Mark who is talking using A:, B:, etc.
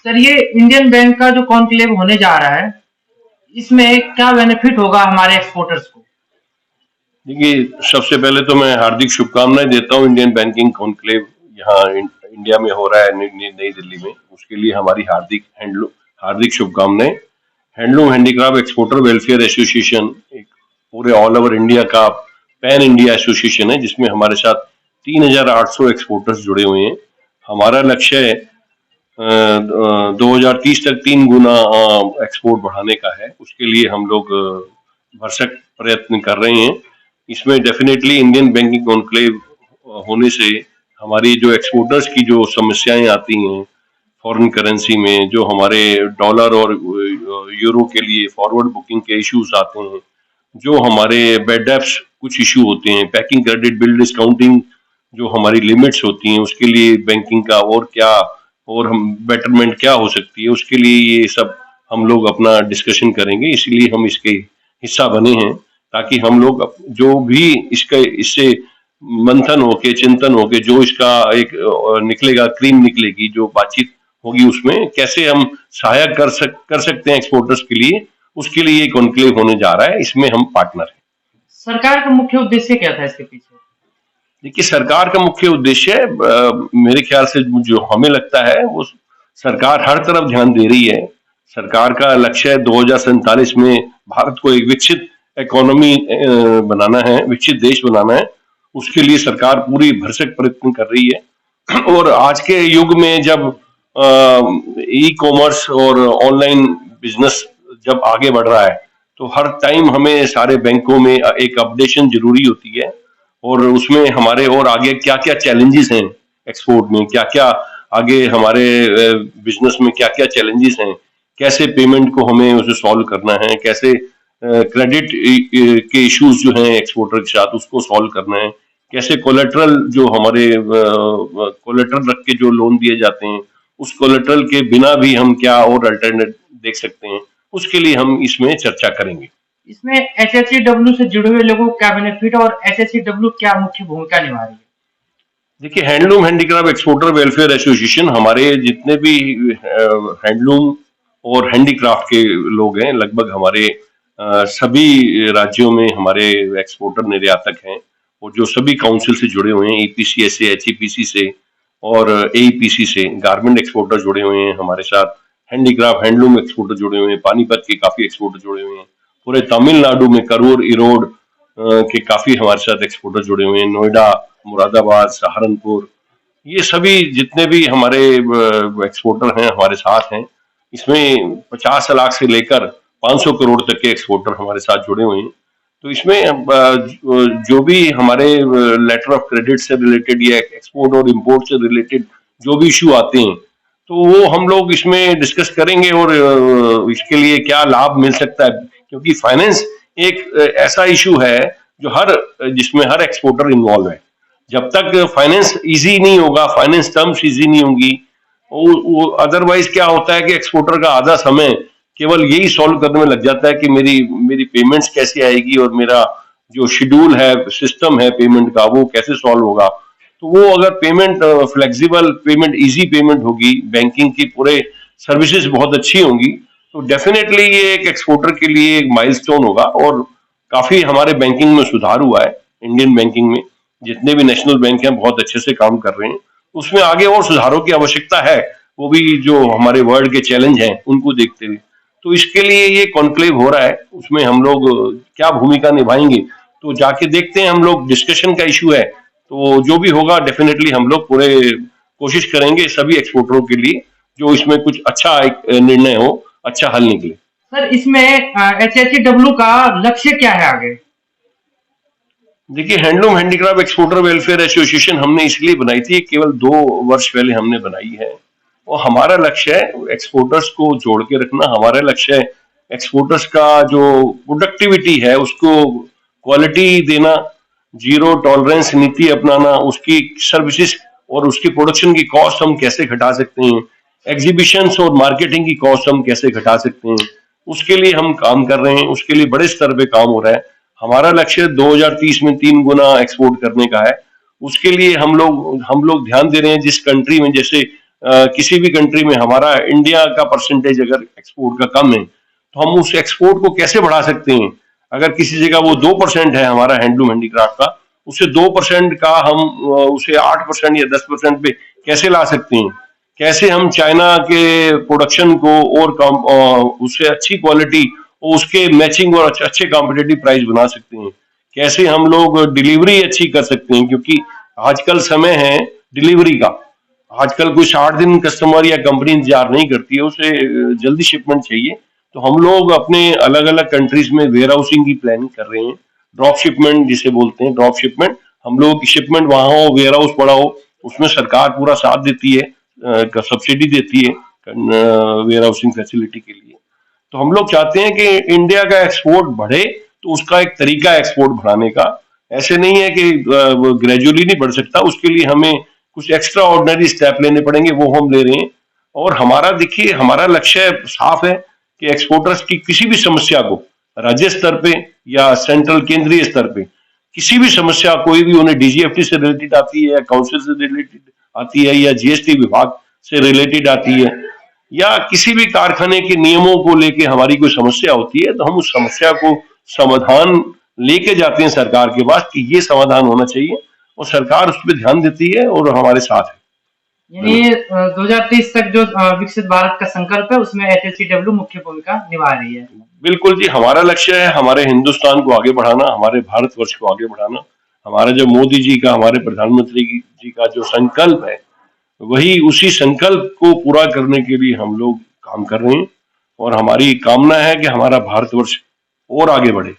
A: Sir, ये Indian bank का जो कॉन्क्लेव होने जा रहा है, इसमें क्या बेनिफिट होगा हमारे एक्सपोर्टर्स को?
B: देखिए, सबसे पहले तो मैं हार्दिक शुभकामनाएं देता हूँ। इंडियन बैंकिंग कॉन्क्लेव यहाँ इंडिया में हो रहा है, नई दिल्ली में। उसके लिए हमारी हार्दिक शुभकामनाएं। Handloom handicraft exporter welfare association एक पूरे ऑल ओवर इंडिया का पैन इंडिया एसोसिएशन है, जिसमें हमारे साथ 3,800 एक्सपोर्टर्स जुड़े हुए हैं। हमारा लक्ष्य है 2030 तक 3 गुना एक्सपोर्ट बढ़ाने का है। उसके लिए हम लोग भरसक प्रयत्न कर रहे हैं। इसमें डेफिनेटली इंडियन बैंकिंग कॉन्क्लेव होने से हमारी जो एक्सपोर्टर्स की जो समस्याएं आती हैं फॉरेन करेंसी में, जो हमारे डॉलर और यूरो के लिए फॉरवर्ड बुकिंग के इश्यूज आते हैं, जो हमारे बेड डेप्स कुछ इशू होते हैं, पैकिंग क्रेडिट बिल डिस्काउंटिंग जो हमारी लिमिट्स होती हैं, उसके लिए बैंकिंग का और क्या और हम बेटरमेंट क्या हो सकती है, उसके लिए ये सब हम लोग अपना डिस्कशन करेंगे। इसीलिए हम इसके हिस्सा बने हैं, ताकि हम लोग जो भी इससे मंथन होके चिंतन होके जो इसका एक निकलेगा, क्रीम निकलेगी, जो बातचीत होगी, उसमें कैसे हम सहायक कर सकते हैं एक्सपोर्टर्स के लिए, उसके लिए ये कॉन्क्लेव होने जा रहा है। इसमें हम पार्टनर हैं।
A: सरकार का मुख्य उद्देश्य क्या था इसके पीछे?
B: देखिए, सरकार का मुख्य उद्देश्य मेरे ख्याल से जो हमें लगता है, वो सरकार हर तरफ ध्यान दे रही है। सरकार का लक्ष्य है 2047 में भारत को एक विकसित इकोनॉमी बनाना है, विकसित देश बनाना है। उसके लिए सरकार पूरी भरसक प्रयत्न कर रही है। और आज के युग में जब ई कॉमर्स और ऑनलाइन बिजनेस जब आगे बढ़ रहा है, तो हर टाइम हमें सारे बैंकों में एक अपडेशन जरूरी होती है। और उसमें हमारे और आगे क्या क्या चैलेंजेस हैं एक्सपोर्ट में, क्या क्या आगे हमारे बिजनेस में क्या क्या चैलेंजेस हैं, कैसे पेमेंट को हमें उसे सॉल्व करना है, कैसे क्रेडिट के इश्यूज जो हैं एक्सपोर्टर के साथ उसको सॉल्व करना है, कैसे कोलेट्रल जो हमारे कोलेट्रल रख के जो लोन दिए जाते हैं, उस कोलेट्रल के बिना भी हम क्या और अल्टरनेट देख सकते हैं, उसके लिए हम इसमें चर्चा करेंगे।
A: इसमें एचएससीडब्ल्यू से जुड़े हुए लोगों को क्या बेनिफिट और एचएससीडब्ल्यू क्या मुख्य भूमिका निभा रही है?
B: देखिए, handloom handicraft exporter welfare association हमारे जितने भी हैंडलूम और हैंडीक्राफ्ट के लोग हैं, लगभग हमारे सभी राज्यों में हमारे एक्सपोर्टर निर्यातक हैं, और जो सभी काउंसिल से जुड़े हुए हैं, ईपीसीएस से, एचईपीसी से और एईपीसी से, गारमेंट एक्सपोर्टर जुड़े हुए हैं हमारे साथ, हैंडीक्राफ्ट हैंडलूम एक्सपोर्टर जुड़े हुए हैं, पानीपत के काफी एक्सपोर्टर जुड़े हुए हैं, पूरे तमिलनाडु में करूर इरोड के काफी हमारे साथ एक्सपोर्टर जुड़े हुए हैं, नोएडा, मुरादाबाद, सहारनपुर, ये सभी जितने भी हमारे एक्सपोर्टर हैं हमारे साथ हैं। इसमें 50 लाख से लेकर 500 करोड़ तक के एक्सपोर्टर हमारे साथ जुड़े हुए हैं। तो इसमें जो भी हमारे लेटर ऑफ क्रेडिट से रिलेटेड या एक्सपोर्ट और इंपोर्ट से रिलेटेड जो भी इश्यू आते हैं, तो वो हम लोग इसमें डिस्कस करेंगे और इसके लिए क्या लाभ मिल सकता है, क्योंकि फाइनेंस एक ऐसा इशू है जिसमें हर एक्सपोर्टर इन्वॉल्व है। जब तक फाइनेंस इजी नहीं होगा, फाइनेंस टर्म्स इजी नहीं होंगी, वो अदरवाइज क्या होता है कि एक्सपोर्टर का आधा समय केवल यही सॉल्व करने में लग जाता है कि मेरी पेमेंट्स कैसे आएगी और मेरा जो शेड्यूल है, सिस्टम है पेमेंट का, वो कैसे सॉल्व होगा। तो वो अगर payment flexible pavement, easy payment होगी, बैंकिंग की पूरे सर्विसेज बहुत अच्छी होंगी, तो डेफिनेटली ये एक एक्सपोर्टर के लिए एक माइलस्टोन होगा। और काफी हमारे बैंकिंग में सुधार हुआ है। इंडियन बैंकिंग में जितने भी नेशनल बैंक हैं बहुत अच्छे से काम कर रहे हैं। उसमें आगे और सुधारों की आवश्यकता है, वो भी जो हमारे वर्ल्ड के चैलेंज हैं उनको देखते हुए। तो इसके लिए ये कॉन्क्लेव हो रहा है, उसमें हम लोग क्या भूमिका निभाएंगे तो जाके देखते हैं। हम लोग डिस्कशन का इशू है, तो जो भी होगा डेफिनेटली हम लोग पूरे कोशिश करेंगे सभी एक्सपोर्टरों के लिए, जो इसमें कुछ अच्छा एक निर्णय हो, अच्छा हल निकले।
A: सर, इसमें एचएससीडब्ल्यू का लक्ष्य क्या है आगे?
B: देखिए, handloom handicraft exporter welfare association हमने इसलिए बनाई थी, केवल 2 वर्ष पहले हमने बनाई है। और हमारा लक्ष्य है एक्सपोर्टर्स को जोड़ के रखना। हमारा लक्ष्य है एक्सपोर्टर्स का जो प्रोडक्टिविटी है उसको क्वालिटी देना, जीरो टॉलरेंस नीति अपनाना, उसकी सर्विसेज और उसकी प्रोडक्शन की कॉस्ट हम कैसे घटा सकते हैं, एग्जीबिशंस और मार्केटिंग की कॉस्ट हम कैसे घटा सकते हैं, उसके लिए हम काम कर रहे हैं। उसके लिए बड़े स्तर पे काम हो रहा है। हमारा लक्ष्य 2030 में 3 गुना एक्सपोर्ट करने का है। उसके लिए हम लोग ध्यान दे रहे हैं। जिस कंट्री में जैसे किसी भी कंट्री में हमारा इंडिया का परसेंटेज अगर एक्सपोर्ट का कम है तो हम उस एक्सपोर्ट को कैसे बढ़ा सकते हैं। अगर किसी जगह वो 2% है हमारा हैंडलूम हैंडीक्राफ्ट का, उसे 2% का हम उसे 8% या 10% पे कैसे ला सकते हैं। कैसे हम चाइना के प्रोडक्शन को और उससे अच्छी क्वालिटी और उसके मैचिंग और अच्छे कॉम्पिटेटिव प्राइस बना सकते हैं। कैसे हम लोग डिलीवरी अच्छी कर सकते हैं, क्योंकि आजकल समय है डिलीवरी का। आजकल कोई 60 दिन कस्टमर या कंपनी इंतजार नहीं करती है, उसे जल्दी शिपमेंट चाहिए। तो हम लोग अपने अलग अलग कंट्रीज में वेयर हाउसिंग की प्लानिंग कर रहे हैं। ड्रॉप शिपमेंट जिसे बोलते हैं, ड्रॉप शिपमेंट, हम लोग की शिपमेंट वहां हो, वेयर हाउस पड़ा हो, उसमें सरकार पूरा साथ देती है, सब्सिडी देती है वेयर हाउसिंग फैसिलिटी के लिए। तो हम लोग चाहते हैं कि इंडिया का एक्सपोर्ट बढ़े, तो उसका एक तरीका है एक्सपोर्ट बढ़ाने का। ऐसे नहीं है कि ग्रेजुअली नहीं बढ़ सकता, उसके लिए हमें कुछ एक्स्ट्रा ऑर्डिनरी स्टेप लेने पड़ेंगे, वो हम ले रहे हैं। और हमारा देखिए, हमारा लक्ष्य साफ है कि एक्सपोर्टर्स की किसी भी समस्या को राज्य स्तर पे या सेंट्रल केंद्रीय स्तर पे किसी भी समस्या, कोई भी उन्हें डीजीएफटी से रिलेटेड आती है या काउंसिल से रिलेटेड आती है या जीएसटी विभाग से रिलेटेड आती है या किसी भी कारखाने के नियमों को लेके हमारी कोई समस्या होती है, तो हम उस समस्या को समाधान लेके जाते हैं सरकार के पास कि ये समाधान होना चाहिए, और सरकार उस पर ध्यान देती है और हमारे साथ है।
A: यानी 2030 तक जो विकसित भारत का संकल्प है, उसमें एचएससीडब्ल्यू मुख्य भूमिका निभा रही है।
B: बिल्कुल जी, हमारा लक्ष्य है हमारे हिंदुस्तान को आगे बढ़ाना, हमारे भारतवर्ष को आगे बढ़ाना। हमारा जो मोदी जी का, हमारे प्रधानमंत्री जी का जो संकल्प है, वही उसी संकल्प को पूरा करने के लिए हम लोग काम कर रहे हैं। और हमारी कामना है कि हमारा भारतवर्ष और आगे बढ़े।